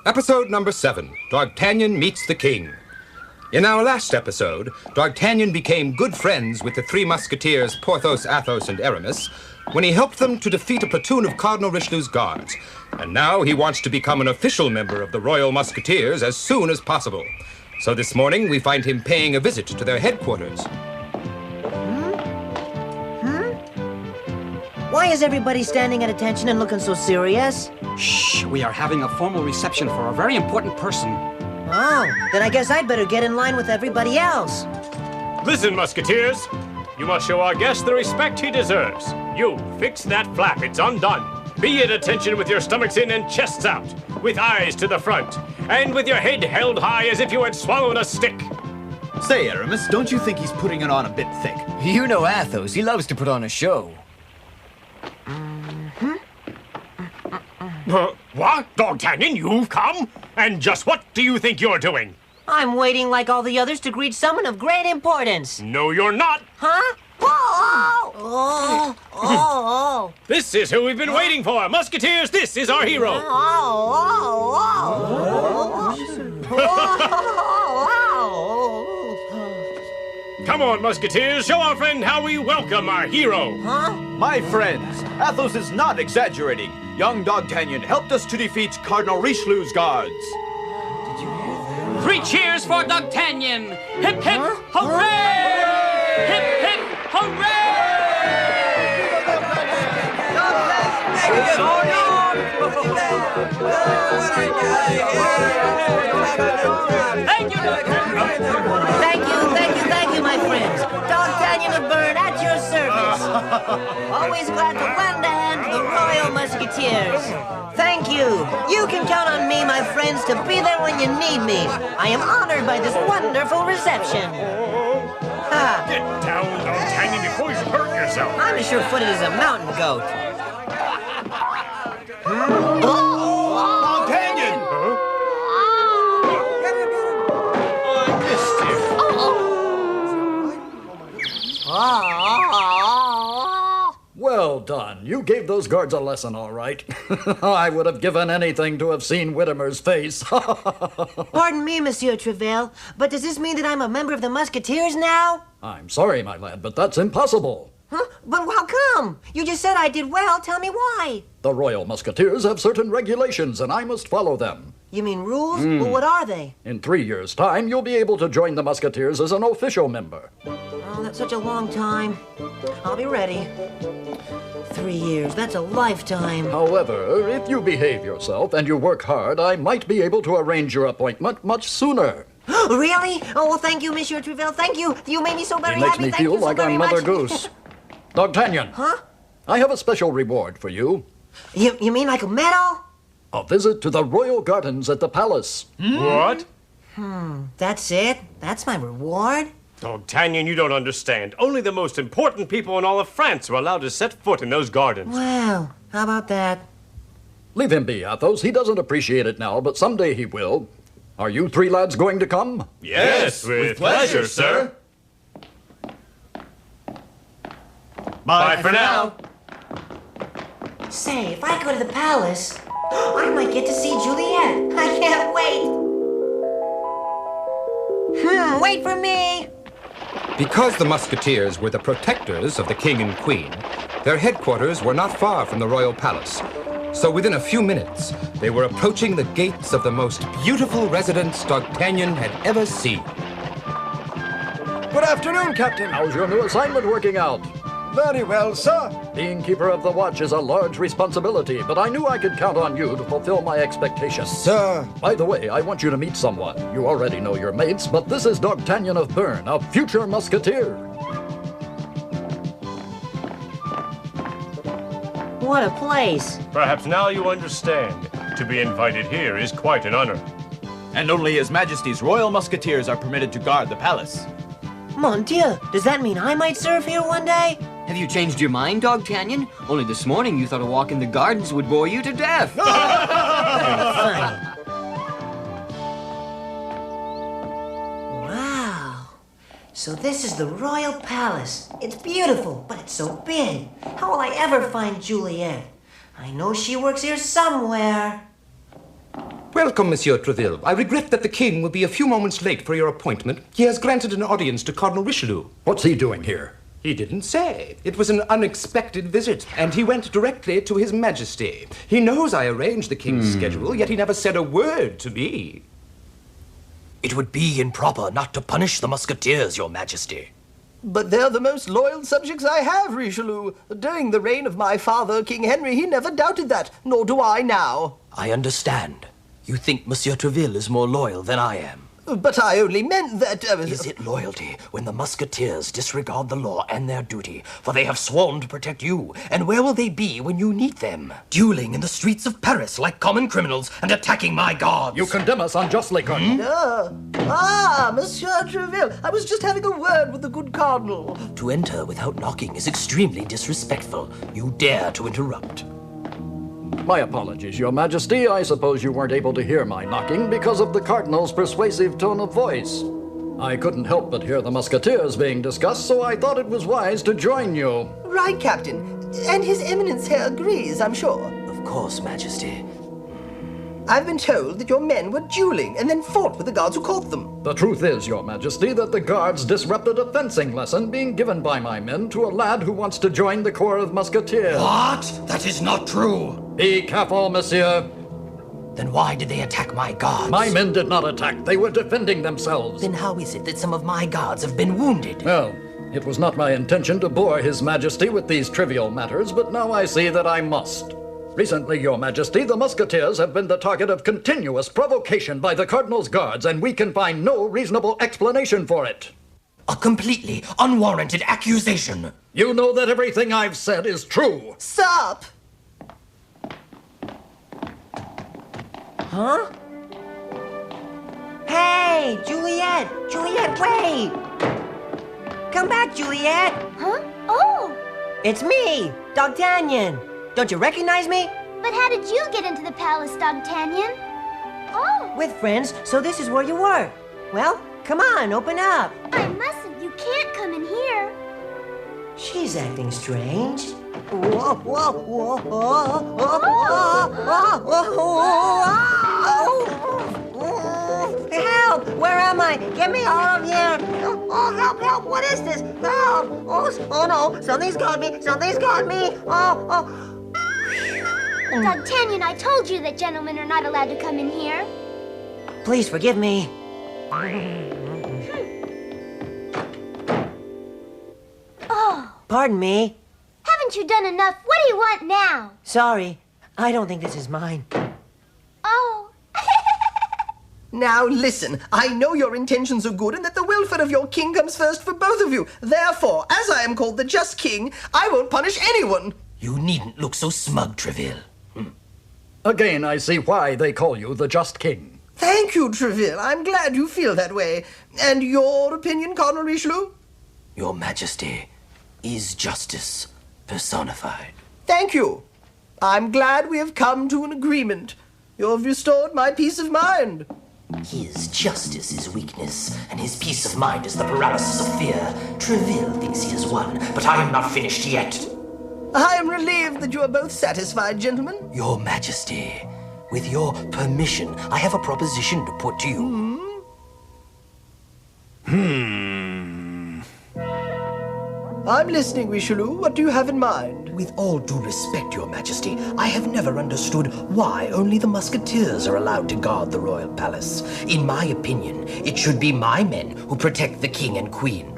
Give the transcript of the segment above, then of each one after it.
Episode number 7, Dogtanian Meets the King. In our last episode, Dogtanian became good friends with the Three Musketeers, Porthos, Athos, and Aramis, when he helped them to defeat a platoon of Cardinal Richelieu's guards. And now he wants to become an official member of the Royal Musketeers as soon as possible. So this morning, we find him paying a visit to their headquarters. Why is everybody standing at attention and looking so serious? Shh, we are having a formal reception for a very important person. Oh, then I guess I'd better get in line with everybody else. Listen, Musketeers. You must show our guest the respect he deserves. You, fix that flap, it's undone. Be at attention with your stomachs in and chests out, with eyes to the front, and with your head held high as if you had swallowed a stick. Say, Aramis, don't you think he's putting it on a bit thick? You know Athos, he loves to put on a show. What? Dogtanian, you've come? And just what do you think you're doing? I'm waiting like all the others to greet someone of great importance. No, you're not. Huh? Oh. This is who we've been waiting for. Musketeers, this is our hero. Come on, Musketeers, show our friend how we welcome our hero. Huh? My friends, Athos is not exaggerating. Young Dogtanian helped us to defeat Cardinal Richelieu's guards. Did you hear that? 3 cheers for Dogtanian! Hip, hip, hooray! Hip, hip, hooray! Thank you, Dogtanian! Thank you, my friends. Dogtanian of Bern at your service. Always glad to lend a hand to the Royal Musketeers. Thank you. You can count on me, my friends, to be there when you need me. I am honored by this wonderful reception. Get down, Dogtanian, before you hurt yourself. I'm as sure-footed as a mountain goat. Dogtanian! Well done. You gave those guards a lesson, all right. I would have given anything to have seen Widimer's face. Pardon me, Monsieur Treville, but does this mean that I'm a member of the Musketeers now? I'm sorry, my lad, but that's impossible. Huh? But how come? You just said I did well. Tell me why. The Royal Musketeers have certain regulations, and I must follow them. You mean rules? Well, what are they? In 3 years' time, you'll be able to join the Musketeers as an official member. Oh, that's such a long time. I'll be ready. 3 years, that's a lifetime. However, if you behave yourself and you work hard, I might be able to arrange your appointment much sooner. Really? Oh, well, thank you, Monsieur Treville. Thank you. You made me so very It makes happy. me Thank feel you so like very I'm Mother much. Goose. Dogtanian. Huh? I have a special reward for you. You mean like a medal? A visit to the royal gardens at the palace. What? That's it? That's my reward? Dogtanian, you don't understand. Only the most important people in all of France are allowed to set foot in those gardens. Well, how about that? Leave him be, Athos. He doesn't appreciate it now, but someday he will. Are you 3 lads going to come? Yes, with pleasure, sir. Bye for now. Say, if I go to the palace, I might get to see Juliette. I can't wait. Wait for me. Because the Musketeers were the protectors of the king and queen, their headquarters were not far from the royal palace. So within a few minutes, they were approaching the gates of the most beautiful residence Dogtanian had ever seen. Good afternoon, Captain. How's your new assignment working out? Very well, sir. Being keeper of the watch is a large responsibility, but I knew I could count on you to fulfill my expectations. Sir. By the way, I want you to meet someone. You already know your mates, but this is Dogtanian of Bern, a future musketeer. What a place. Perhaps now you understand. To be invited here is quite an honor. And only His Majesty's Royal Musketeers are permitted to guard the palace. Mon Dieu, does that mean I might serve here one day? Have you changed your mind, Dogtanian? Only this morning you thought a walk in the gardens would bore you to death. Funny. Wow. So this is the royal palace. It's beautiful, but it's so big. How will I ever find Juliette? I know she works here somewhere. Welcome, Monsieur Treville. I regret that the king will be a few moments late for your appointment. He has granted an audience to Cardinal Richelieu. What's he doing here? He didn't say. It was an unexpected visit, and he went directly to His Majesty. He knows I arranged the king's schedule, yet he never said a word to me. It would be improper not to punish the Musketeers, Your Majesty. But they're the most loyal subjects I have, Richelieu. During the reign of my father, King Henry, he never doubted that, nor do I now. I understand. You think Monsieur Treville is more loyal than I am. But I only meant that... Is it loyalty when the Musketeers disregard the law and their duty? For they have sworn to protect you, and where will they be when you need them? Dueling in the streets of Paris like common criminals and attacking my guards. You condemn us unjustly, Cardinal. Monsieur Treville, I was just having a word with the good Cardinal. To enter without knocking is extremely disrespectful. You dare to interrupt. My apologies, Your Majesty. I suppose you weren't able to hear my knocking because of the Cardinal's persuasive tone of voice. I couldn't help but hear the Musketeers being discussed, so I thought it was wise to join you. Right, Captain. And His Eminence here agrees, I'm sure. Of course, Majesty. I've been told that your men were dueling and then fought with the guards who caught them. The truth is, Your Majesty, that the guards disrupted a fencing lesson being given by my men to a lad who wants to join the Corps of Musketeers. What? That is not true. Be careful, monsieur. Then why did they attack my guards? My men did not attack. They were defending themselves. Then how is it that some of my guards have been wounded? Well, it was not my intention to bore His Majesty with these trivial matters, but now I see that I must. Recently, Your Majesty, the Musketeers have been the target of continuous provocation by the Cardinal's guards, and we can find no reasonable explanation for it. A completely unwarranted accusation. You know that everything I've said is true. Stop! Huh? Hey, Juliette! Juliette, wait! Come back, Juliette! Huh? Oh! It's me, Dogtanian. Don't you recognize me? But how did you get into the Palace Dogtanian? Oh! With friends, so this is where you were. Well, come on, open up. I mustn't. You can't come in here. She's acting strange. Whoa, whoa, whoa, whoa, whoa, whoa. Help! Where am I? Get me out of here! Oh, help, help! What is this? Help! Oh no! Something's got me! Something's got me! Oh. Dogtanian, I told you that gentlemen are not allowed to come in here. Please forgive me. Oh. Pardon me. Haven't you done enough? What do you want now? Sorry. I don't think this is mine. Oh. Now listen, I know your intentions are good and that the welfare of your king comes first for both of you. Therefore, as I am called the just king, I won't punish anyone. You needn't look so smug, Treville. Again, I see why they call you the just king. Thank you, Treville. I'm glad you feel that way. And your opinion, Cardinal Richelieu? Your Majesty is justice personified. Thank you. I'm glad we have come to an agreement. You've restored my peace of mind. His justice is weakness, and his peace of mind is the paralysis of fear. Treville thinks he has won, but I am not finished yet. I am relieved that you are both satisfied, gentlemen. Your Majesty, with your permission, I have a proposition to put to you. I'm listening, Richelieu. What do you have in mind? With all due respect, Your Majesty, I have never understood why only the Musketeers are allowed to guard the royal palace. In my opinion, it should be my men who protect the king and queen.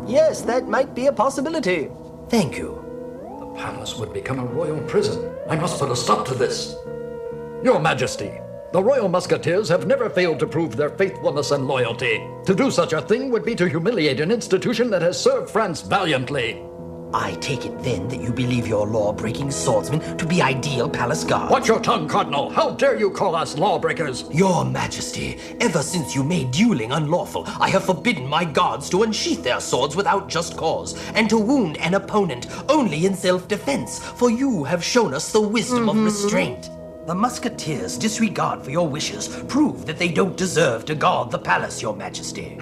Yes, that might be a possibility. Thank you. The palace would become a royal prison. I must put a stop to this. Your Majesty, the Royal Musketeers have never failed to prove their faithfulness and loyalty. To do such a thing would be to humiliate an institution that has served France valiantly. I take it then that you believe your law-breaking swordsmen to be ideal palace guards. Watch your tongue, Cardinal! How dare you call us lawbreakers? Your Majesty, ever since you made dueling unlawful, I have forbidden my guards to unsheath their swords without just cause, and to wound an opponent only in self-defense, for you have shown us the wisdom of restraint. The Musketeers' disregard for your wishes prove that they don't deserve to guard the palace, Your Majesty.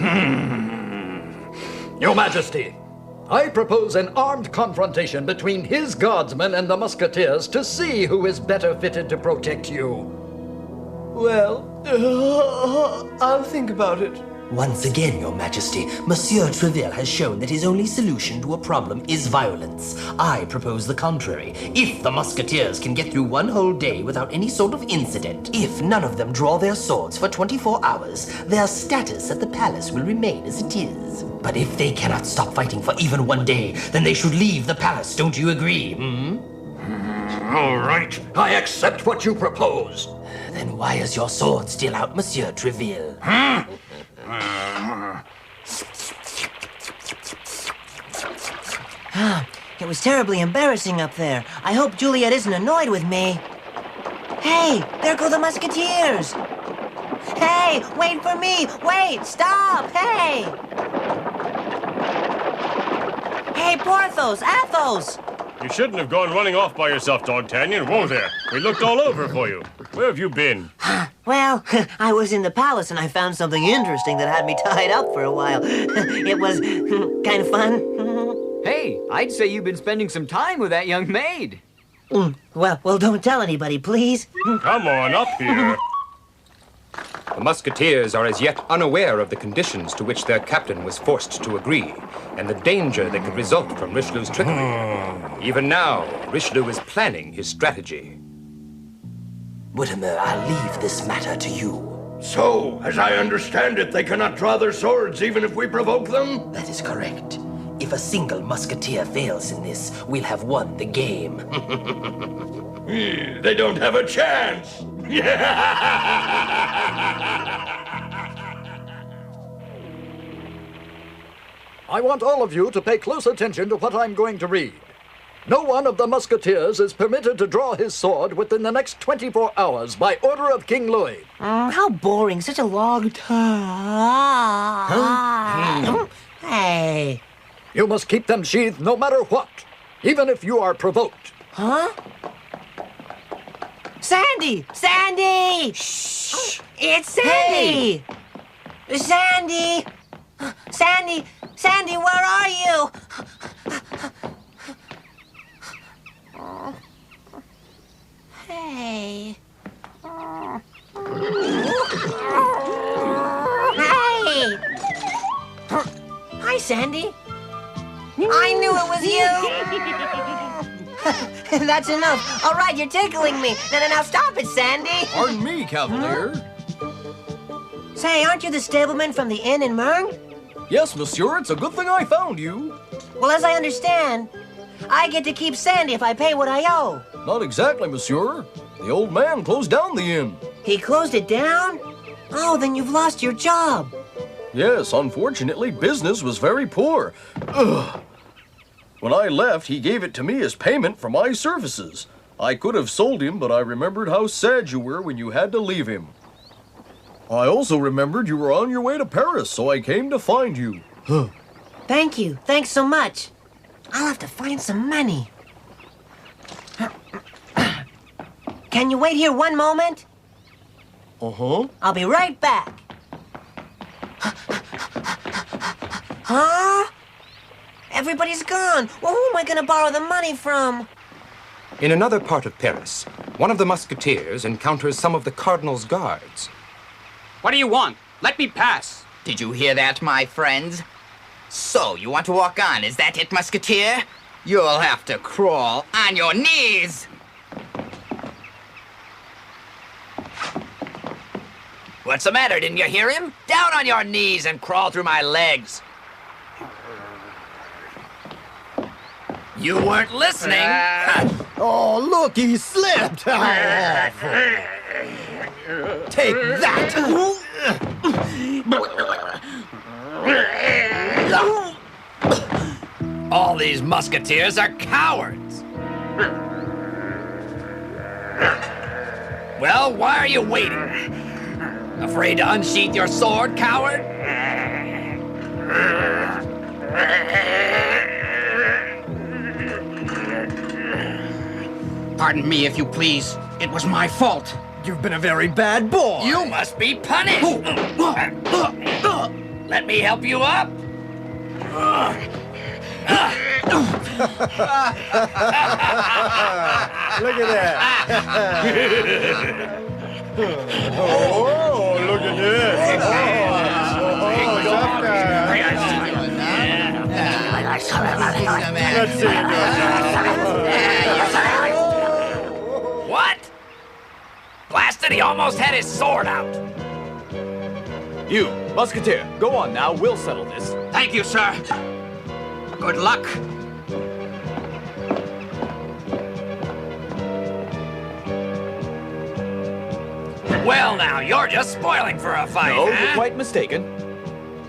Your Majesty, I propose an armed confrontation between his guardsmen and the Musketeers to see who is better fitted to protect you. Well, I'll think about it. Once again, Your Majesty, Monsieur Treville has shown that his only solution to a problem is violence. I propose the contrary. If the Musketeers can get through one whole day without any sort of incident, if none of them draw their swords for 24 hours, their status at the palace will remain as it is. But if they cannot stop fighting for even one day, then they should leave the palace, don't you agree, All right, I accept what you propose. Then why is your sword still out, Monsieur Treville? It was terribly embarrassing up there. I hope Juliette isn't annoyed with me. Hey, there go the Musketeers! Hey, wait for me! Wait, stop! Hey! Hey, Porthos, Athos! You shouldn't have gone running off by yourself, Dogtanian. Whoa there. We looked all over for you. Where have you been? Well, I was in the palace and I found something interesting that had me tied up for a while. It was kind of fun. Hey, I'd say you've been spending some time with that young maid. Well, don't tell anybody, please. Come on up here. The Musketeers are as yet unaware of the conditions to which their captain was forced to agree, and the danger that could result from Richelieu's trickery. Even now, Richelieu is planning his strategy. Widimer, I'll leave this matter to you. So, as I understand it, they cannot draw their swords even if we provoke them? That is correct. If a single musketeer fails in this, we'll have won the game. They don't have a chance. I want all of you to pay close attention to what I'm going to read. No one of the Musketeers is permitted to draw his sword within the next 24 hours by order of King Louis. How boring, such a long time. Hey. You must keep them sheathed no matter what, even if you are provoked. Huh? Sandy! Sandy! Shh! It's Sandy! Hey. Sandy! Sandy! Sandy, where are you? Hey. Hey! Hi, Sandy. I knew it was you! That's enough. All right, you're tickling me. Now stop it, Sandy. Pardon me, Cavalier. Say, aren't you the stableman from the inn in Mern? Yes, monsieur. It's a good thing I found you. Well, as I understand, I get to keep Sandy if I pay what I owe. Not exactly, monsieur. The old man closed down the inn. He closed it down? Oh, then you've lost your job. Yes, unfortunately, business was very poor. Ugh. When I left, he gave it to me as payment for my services. I could have sold him, but I remembered how sad you were when you had to leave him. I also remembered you were on your way to Paris, so I came to find you. Thank you. Thanks so much. I'll have to find some money. Can you wait here one moment? Uh-huh. I'll be right back. Huh? Everybody's gone. Well, who am I going to borrow the money from? In another part of Paris, one of the Musketeers encounters some of the Cardinal's guards. What do you want? Let me pass. Did you hear that, my friends? So, you want to walk on, is that it, Musketeer? You'll have to crawl on your knees! What's the matter, didn't you hear him? Down on your knees and crawl through my legs. You weren't listening. Oh, look, he slipped! How awful. Take that! All these musketeers are cowards. Well, why are you waiting? Afraid to unsheath your sword, coward? Pardon me, if you please. It was my fault. You've been a very bad boy. You must be punished. Let me help you up. Look at that. Oh, look at this. Let's see it go. What? Blasted, he almost had his sword out. You, Musketeer, go on now. We'll settle this. Thank you, sir. Good luck. Well, now, you're just spoiling for a fight, No, huh? you're quite mistaken.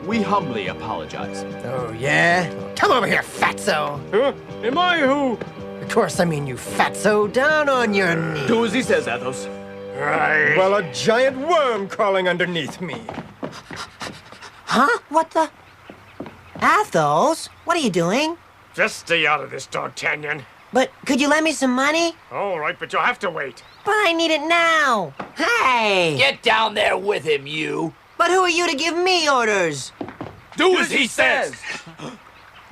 We humbly apologize. Oh, yeah? Come over here, fatso. Huh? Am I who? Of course, I mean you fatso. Down on your knees. Do as he says, Athos. Well, a giant worm crawling underneath me. Huh? What the? Athos? What are you doing? Just stay out of this, Dogtanian. But could you lend me some money? All right, but you'll have to wait. But I need it now. Hey! Get down there with him, you. But who are you to give me orders? Do as he says.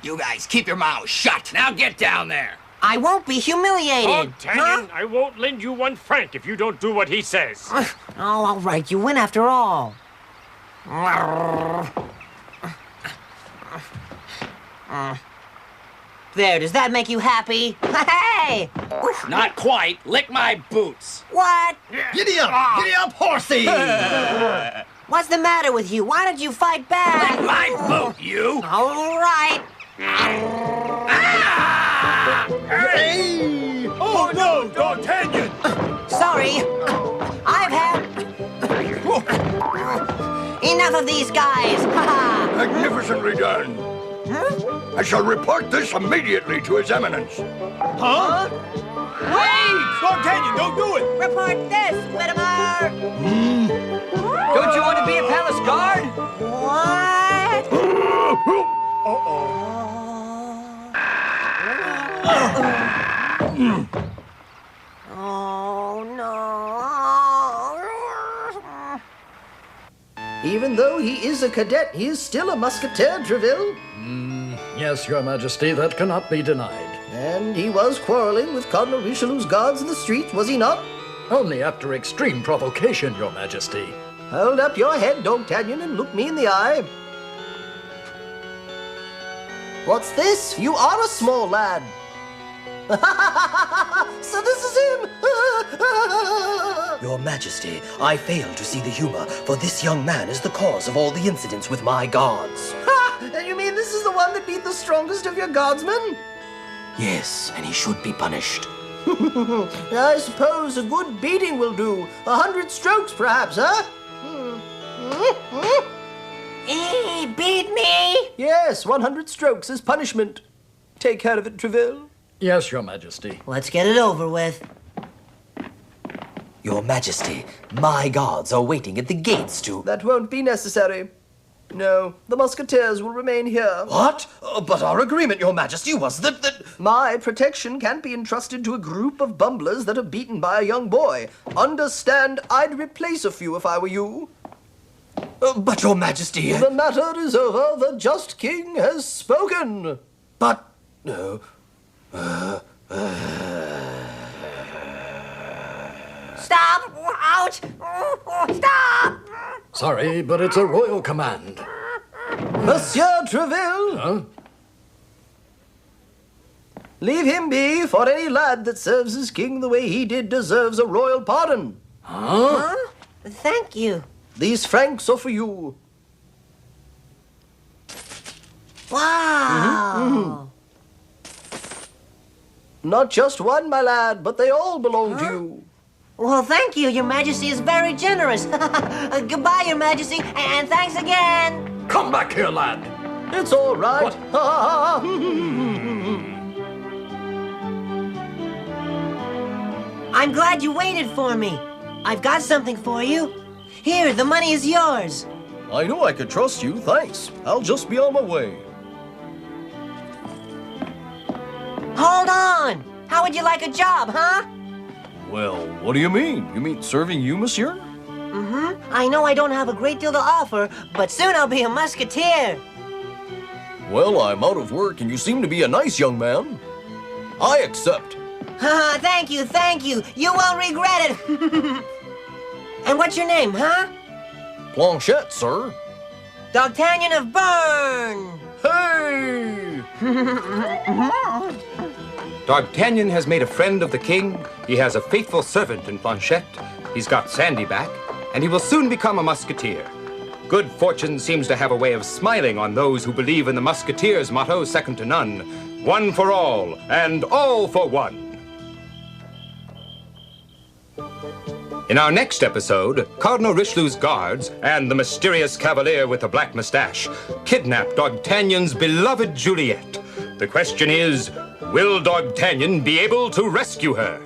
You guys, keep your mouths shut. Now get down there. I won't be humiliated. Dogtanian, I won't lend you 1 franc if you don't do what he says. Oh, all right. You win after all. There, does that make you happy? Hey! Not quite. Lick my boots. What? Giddy up, horsey! What's the matter with you? Why don't you fight back? Lick my boot, you. All right. Hey! Oh, no, Dogtanian! Sorry. I've had enough of these guys. Magnificently done. I shall report this immediately to His Eminence. Huh? Wait! Dogtanian, don't do it! Report this, Widimer. Don't you want to be a palace guard? What? Oh, no. Even though he is a cadet, he is still a musketeer, Treville. Yes, Your Majesty, that cannot be denied. And he was quarreling with Cardinal Richelieu's guards in the street, was he not? Only after extreme provocation, Your Majesty. Hold up your head, Dogtanian, and look me in the eye. What's this? You are a small lad. So this is him! Your Majesty, I fail to see the humor, for this young man is the cause of all the incidents with my guards. You mean this is the one that beat the strongest of your guardsmen? Yes, and he should be punished. I suppose a good beating will do. 100 strokes, perhaps, huh? He beat me? Yes, 100 strokes as punishment. Take care of it, Treville. Yes, Your Majesty. Let's get it over with. Your Majesty, my guards are waiting at the gates to... That won't be necessary. No, the musketeers will remain here. What? But our agreement, Your Majesty, was that... My protection can't be entrusted to a group of bumblers that are beaten by a young boy. Understand, I'd replace a few if I were you. But, Your Majesty... The matter is over. The just king has spoken. But... Stop! Ouch! Stop! Sorry, but it's a royal command. Monsieur Treville! Huh? Leave him be, for any lad that serves his king the way he did deserves a royal pardon. Huh? Thank you. These francs are for you. Wow! Not just one, my lad, but they all belong to you. Well, thank you. Your Majesty is very generous. Goodbye, Your Majesty, and thanks again. Come back here, lad. It's all right. I'm glad you waited for me. I've got something for you. Here, the money is yours. I knew I could trust you, thanks. I'll just be on my way. Hold on. How would you like a job, huh? Well, what do you mean? You mean serving you, monsieur? I know I don't have a great deal to offer, but soon I'll be a musketeer. Well, I'm out of work, and you seem to be a nice young man. I accept. Thank you, thank you. You won't regret it. And what's your name, huh? Planchette, sir. Dogtanian of Bern. Hey! Dogtanian has made a friend of the king. He has a faithful servant in Planchette. He's got Sandy back, and he will soon become a musketeer. Good fortune seems to have a way of smiling on those who believe in the musketeer's motto, second to none: one for all, and all for one. In our next episode, Cardinal Richelieu's guards and the mysterious cavalier with the black mustache kidnap Dogtanian's beloved Juliette. The question is, will Dogtanian be able to rescue her?